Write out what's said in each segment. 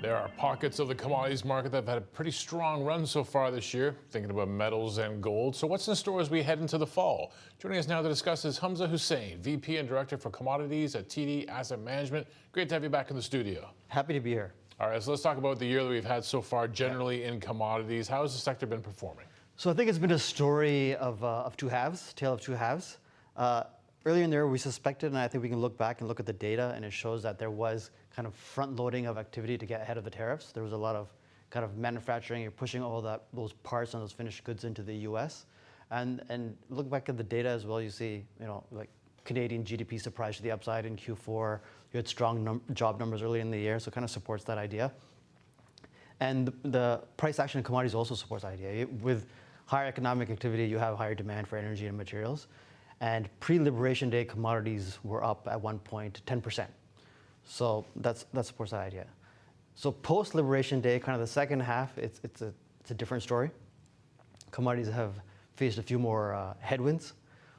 There are pockets of the commodities market that have had a pretty strong run so far this year, thinking about metals and gold. So what's in store as we head into the fall? Joining us now to discuss is Hamza Hussein, VP and Director for Commodities at TD Asset Management. Great to have you back in the studio. Happy to be here. All right, so let's talk about the year that we've had so far generally in commodities. How has the sector been performing? So I think it's been a story of two halves, tale of two halves. Earlier in the year, we suspected, and I think we can look back and look at the data, and it shows that there was kind of front loading of activity to get ahead of the tariffs. There was a lot of kind of manufacturing. You're pushing all those parts and those finished goods into the U.S. And look back at the data as well. You see, like Canadian GDP surprised to the upside in Q4. You had strong job numbers early in the year, so it kind of supports that idea. And the price action in commodities also supports that idea. With higher economic activity, you have higher demand for energy and materials. And pre-Liberation Day, commodities were up at one point 10%. So that supports that idea. So post-Liberation Day, kind of the second half, it's a different story. Commodities have faced a few more headwinds.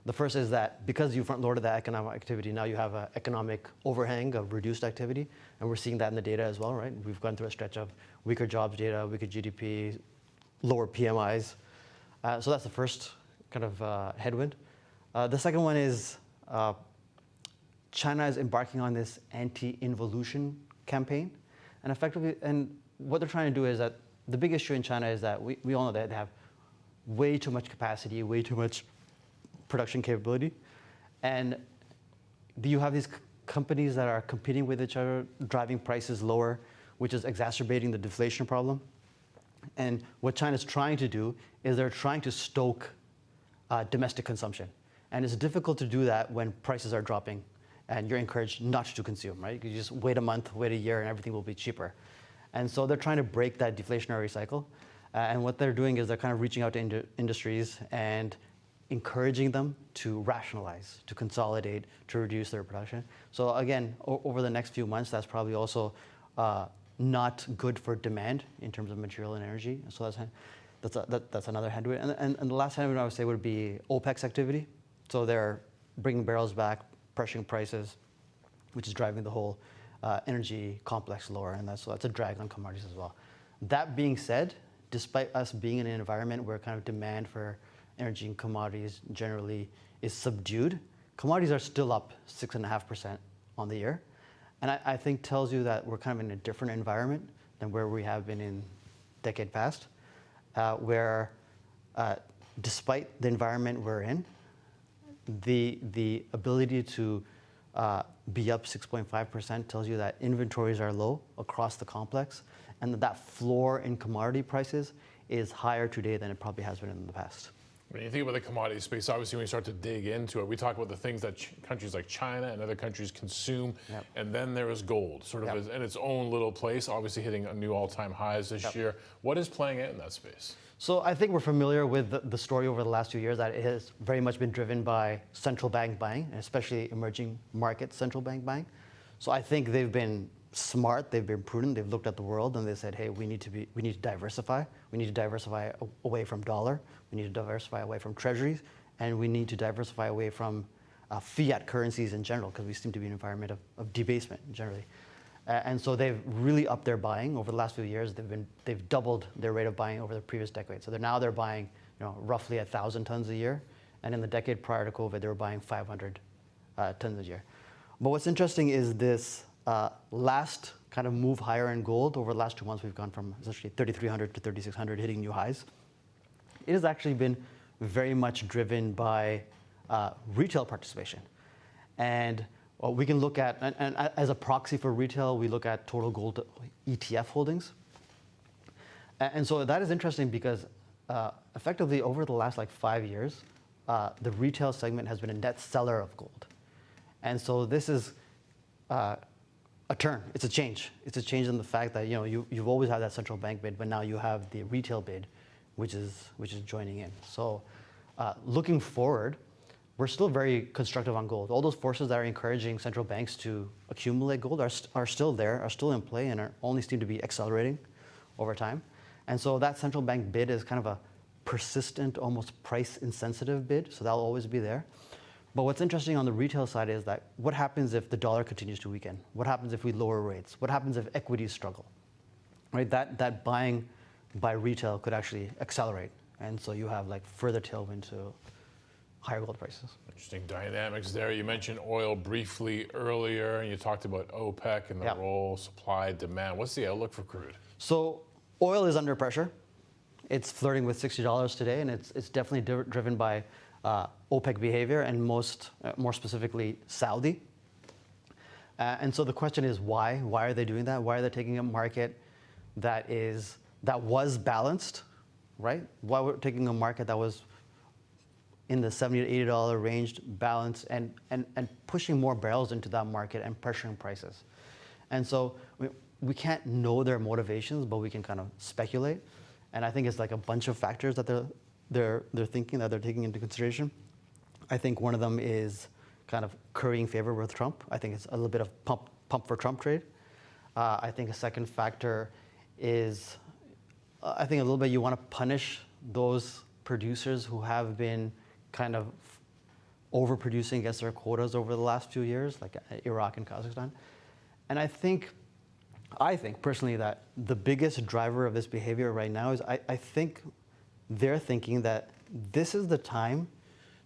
The first is that because you front-loaded that economic activity, now you have an economic overhang of reduced activity, and we're seeing that in the data as well, right? We've gone through a stretch of weaker jobs data, weaker GDP, lower PMIs. So that's the first kind of headwind. The second one is China is embarking on this anti-involution campaign, and effectively, and what they're trying to do is that the big issue in China is that we all know that they have way too much capacity, way too much production capability, and you have these companies that are competing with each other, driving prices lower, which is exacerbating the deflation problem. And what China's trying to do is they're trying to stoke domestic consumption. And it's difficult to do that when prices are dropping and you're encouraged not to consume, right? You just wait a month, wait a year, and everything will be cheaper. And so they're trying to break that deflationary cycle. And what they're doing is they're kind of reaching out to industries and encouraging them to rationalize, to consolidate, to reduce their production. So again, over the next few months, that's probably also not good for demand in terms of material and energy. So that's another headwind. And the last headwind I would say would be OPEC's activity. So they're bringing barrels back, pressuring prices, which is driving the whole energy complex lower, and that's a drag on commodities as well. That being said, despite us being in an environment where kind of demand for energy and commodities generally is subdued, commodities are still up 6.5% on the year. And I think tells you that we're kind of in a different environment than where we have been in decade past, where despite the environment we're in, the ability to be up 6.5% tells you that inventories are low across the complex, and that floor in commodity prices is higher today than it probably has been in the past. When you think about the commodity space, obviously when you start to dig into it, we talk about the things that countries like China and other countries consume, Yep. and then there is gold, sort of Yep. in its own little place, obviously hitting a new all-time highs this Yep. year. What is playing out in that space? So I think we're familiar with the story over the last few years that it has very much been driven by central bank buying, and especially emerging market central bank buying. So I think they've been smart, they've been prudent, they've looked at the world and they said, hey, we need to diversify. We need to diversify away from dollar, we need to diversify away from treasuries, and we need to diversify away from fiat currencies in general, because we seem to be in an environment of debasement generally. And so they've really upped their buying over the last few years. They've doubled their rate of buying over the previous decade. So they're buying roughly 1,000 tons a year, and in the decade prior to COVID, they were buying 500 tons a year. But what's interesting is this last kind of move higher in gold. Over the last 2 months, we've gone from essentially 3,300 to 3,600, hitting new highs. It has actually been very much driven by retail participation. And we can look at, and as a proxy for retail, we look at total gold ETF holdings. And so that is interesting because effectively over the last 5 years, the retail segment has been a net seller of gold. And so this is a turn. It's a change. It's a change in the fact that you've always had that central bank bid, but now you have the retail bid, which is joining in. So looking forward, we're still very constructive on gold. All those forces that are encouraging central banks to accumulate gold are still there, are still in play, and only seem to be accelerating over time. And so that central bank bid is kind of a persistent, almost price-insensitive bid, so that'll always be there. But what's interesting on the retail side is that what happens if the dollar continues to weaken? What happens if we lower rates? What happens if equities struggle? right? That buying by retail could actually accelerate, and so you have like further tailwind to higher gold prices. Interesting dynamics there. You mentioned oil briefly earlier, and you talked about OPEC and the Yeah. role, supply, demand. What's the outlook for crude? So oil is under pressure. It's flirting with $60 today, and it's definitely driven by OPEC behavior and more specifically Saudi. And so the question is why? Why are they doing that? Why are they taking a market that was balanced, right? Why we're taking a market that was in the $70 to $80 range, balanced, and pushing more barrels into that market and pressuring prices. And so we can't know their motivations, but we can kind of speculate. And I think it's like a bunch of factors that they're thinking, that they're taking into consideration. I think one of them is kind of currying favor with Trump. I think it's a little bit of pump for Trump trade. I think a second factor is, I think a little bit you want to punish those producers who have been kind of overproducing against their quotas over the last few years, like Iraq and Kazakhstan. And I think personally that the biggest driver of this behavior right now is I think they're thinking that this is the time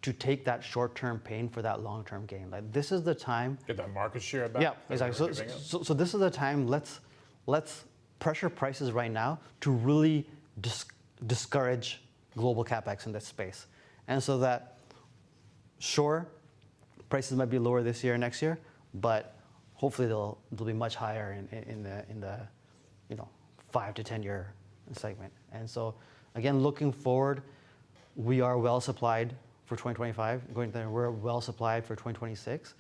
to take that short-term pain for that long-term gain. Like this is the time. Get that market share back? Yeah, exactly. So this is the time. Let's pressure prices right now to really discourage global capex in this space, and so that sure, prices might be lower this year, next year, but hopefully they'll be much higher in the 5 to 10 year segment. And so again, looking forward, we are well supplied for 2025. We're well supplied for 2026,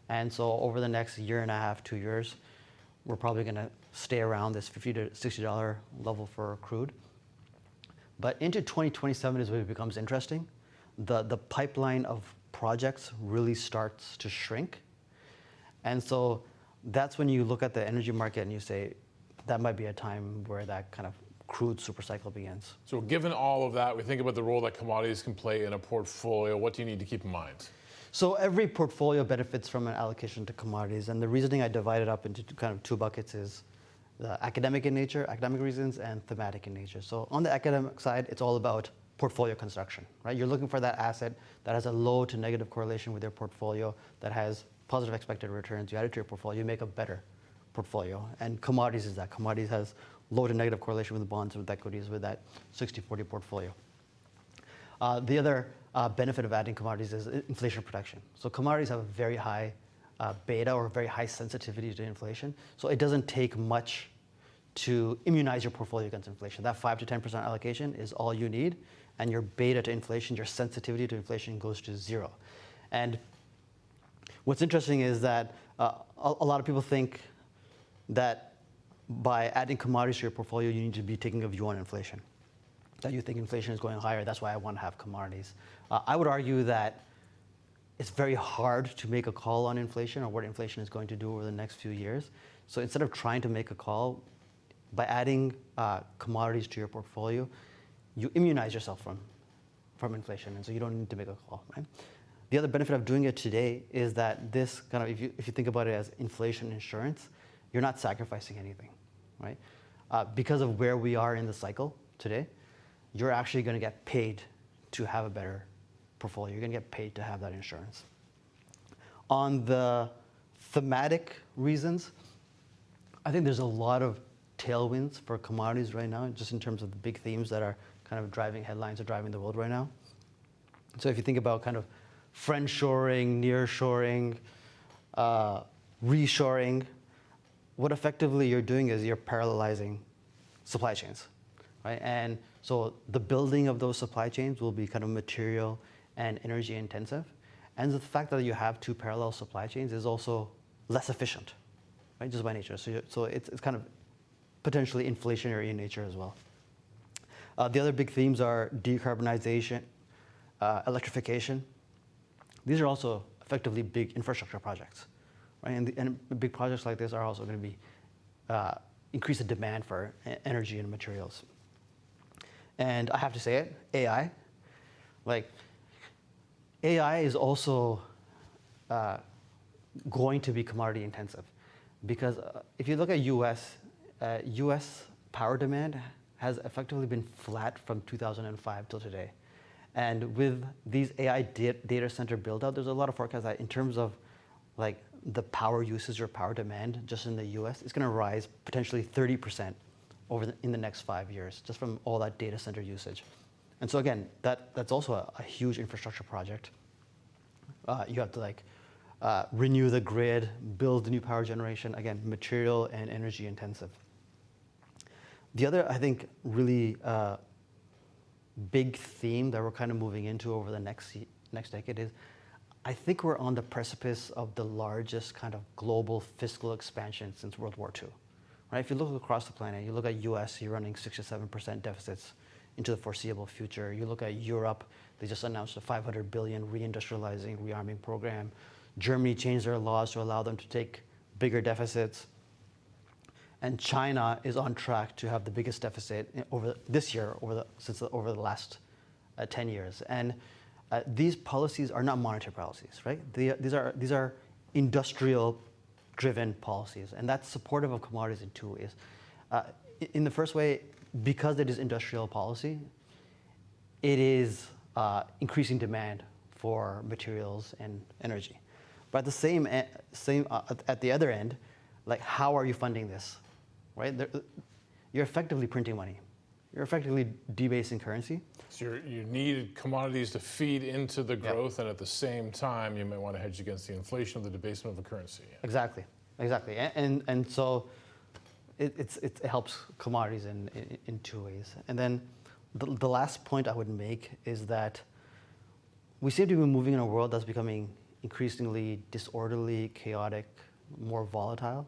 and so over the next year and a half, 2 years, we're probably going to stay around this $50 to $60 level for crude. But into 2027 is when it becomes interesting. The pipeline of projects really starts to shrink. And so that's when you look at the energy market and you say, that might be a time where that kind of crude super cycle begins. So given all of that, we think about the role that commodities can play in a portfolio. What do you need to keep in mind? So every portfolio benefits from an allocation to commodities. And the reasoning I divided up into kind of two buckets is the academic in nature, academic reasons, and thematic in nature. So on the academic side, it's all about portfolio construction, right? You're looking for that asset that has a low to negative correlation with your portfolio, that has positive expected returns. You add it to your portfolio, you make a better portfolio. And commodities is that. Commodities has low to negative correlation with bonds, with equities, with that 60-40 portfolio. The other benefit of adding commodities is inflation protection. So commodities have a very high beta or very high sensitivity to inflation. So it doesn't take much to immunize your portfolio against inflation. That 5 to 10% allocation is all you need, and your beta to inflation, your sensitivity to inflation goes to zero. And what's interesting is that a lot of people think that by adding commodities to your portfolio, you need to be taking a view on inflation. That you think inflation is going higher, that's why I want to have commodities. I would argue that it's very hard to make a call on inflation or what inflation is going to do over the next few years. So instead of trying to make a call, by adding commodities to your portfolio, you immunize yourself from inflation, and so you don't need to make a call, right? The other benefit of doing it today is that this kind of, if you think about it as inflation insurance, you're not sacrificing anything, right? Because of where we are in the cycle today, you're actually going to get paid to have a better portfolio. You're going to get paid to have that insurance. On the thematic reasons, I think there's a lot of tailwinds for commodities right now, just in terms of the big themes that are kind of driving headlines or driving the world right now. So if you think about kind of friendshoring, nearshoring, reshoring, what effectively you're doing is you're parallelizing supply chains, right? And so the building of those supply chains will be kind of material and energy intensive. And the fact that you have two parallel supply chains is also less efficient, right? Just by nature. So it's kind of potentially inflationary in nature as well. The other big themes are decarbonization, electrification. These are also effectively big infrastructure projects, right? And big projects like this are also going to be increase the demand for energy and materials. And I have to say it, AI. Like, AI is also going to be commodity intensive, because if you look at U.S. power demand has effectively been flat from 2005 till today. And with these AI data center build out, there's a lot of forecasts that in terms of like the power usage or power demand just in the US, it's going to rise potentially 30% in the next 5 years, just from all that data center usage. And so again, that's also a huge infrastructure project. You have to like renew the grid, build new power generation, again, material and energy intensive. The other, I think, really big theme that we're kind of moving into over the next decade is, I think we're on the precipice of the largest kind of global fiscal expansion since World War II. Right? If you look across the planet, you look at US, you're running 6 to 7% deficits into the foreseeable future. You look at Europe, they just announced a 500 billion reindustrializing, rearming program. Germany changed their laws to allow them to take bigger deficits. And China is on track to have the biggest deficit over the last 10 years. And these policies are not monetary policies, right? These are industrial-driven policies, and that's supportive of commodities in two ways. In the first way, because it is industrial policy, it is increasing demand for materials and energy. But at the at the other end, like how are you funding this, right? You're effectively printing money. You're effectively debasing currency. So you need commodities to feed into the growth, and at the same time, you might want to hedge against the inflation of the debasement of a currency. Exactly. And so it helps commodities in two ways. And then the last point I would make is that we seem to be moving in a world that's becoming increasingly disorderly, chaotic, more volatile.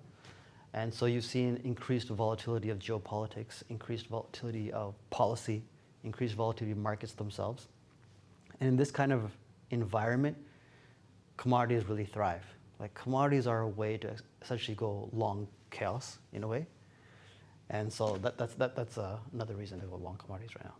And so you've seen increased volatility of geopolitics, increased volatility of policy, increased volatility of markets themselves. And in this kind of environment, commodities really thrive. Like commodities are a way to essentially go long chaos in a way. And so that's another reason to go long commodities right now.